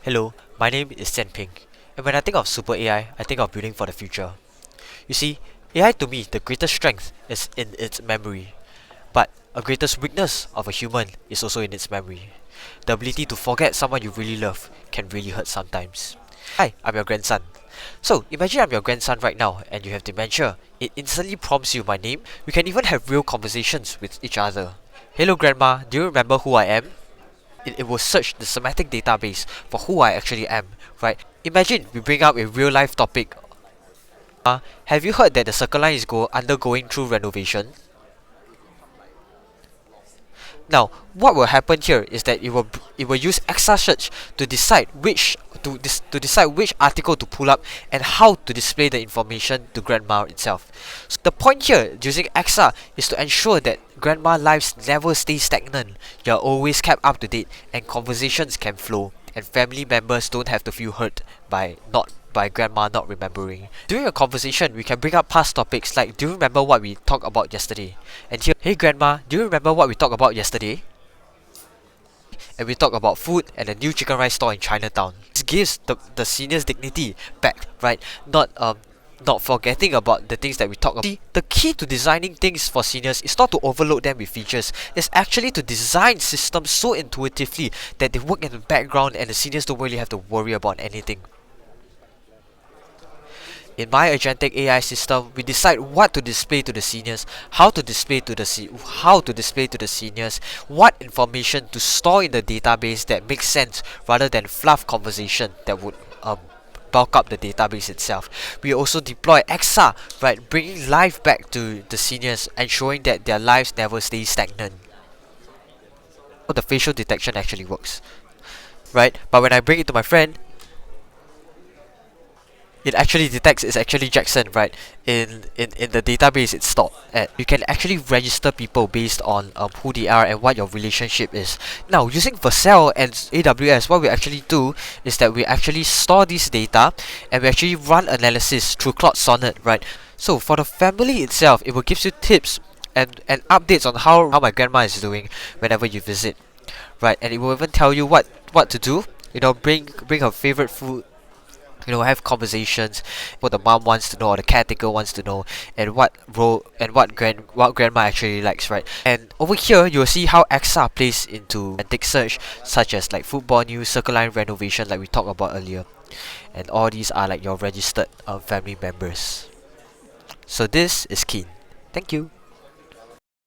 Hello, my name is Ping, and when I think of Super AI, I think of building for the future. You see, AI to me, the greatest strength is in its memory, but a greatest weakness of a human is also in its memory. The ability to forget someone you really love can really hurt sometimes. Hi, I'm your grandson. So, imagine I'm your grandson right now and you have dementia. It instantly prompts you my name. We can even have real conversations with each other. Hello, Grandma, do you remember who I am? It will search the semantic database for who I actually am, right? Imagine we bring up a real life topic. Have you heard that the Circle Line is undergoing through renovation? Now, what will happen here is that it will use EXA search to decide to decide which article to pull up and how to display the information to grandma itself. So the point here using EXA is to ensure that grandma lives never stay stagnant. You're always kept up to date and conversations can flow and family members don't have to feel hurt by grandma not remembering. During a conversation, we can bring up past topics like, do you remember what we talked about yesterday? And here, hey grandma, do you remember what we talked about yesterday? And we talk about food and a new chicken rice store in Chinatown. This gives the seniors dignity back, right? Not forgetting about the things that we talk about. See, the key to designing things for seniors is not to overload them with features. It's actually to design systems so intuitively that they work in the background and the seniors don't really have to worry about anything. In my agentic AI system, we decide what to display to the seniors, how to display to the seniors, what information to store in the database that makes sense rather than fluff conversation that would bulk up the database itself. We also deploy EXA, right, bringing life back to the seniors, ensuring that their lives never stay stagnant. How the facial detection actually works, right? But when I bring it to my friend, it actually detects it's actually Jackson, right? In the database it's stored at. You can actually register people based on who they are and what your relationship is. Now, using Vercel and AWS, what we actually do is that we actually store this data and we actually run analysis through Cloud Sonnet, right? So for the family itself, it will give you tips and updates on how my grandma is doing whenever you visit, right? And it will even tell you what to do. Bring her favorite food, have conversations, what the mom wants to know or the caretaker wants to know, and what role and what grandma actually likes, right? And over here you'll see how EXA plays into antique search, such as like football news, Circle Line renovation, like we talked about earlier, and all these are like your registered family members. So this is Keen. Thank you.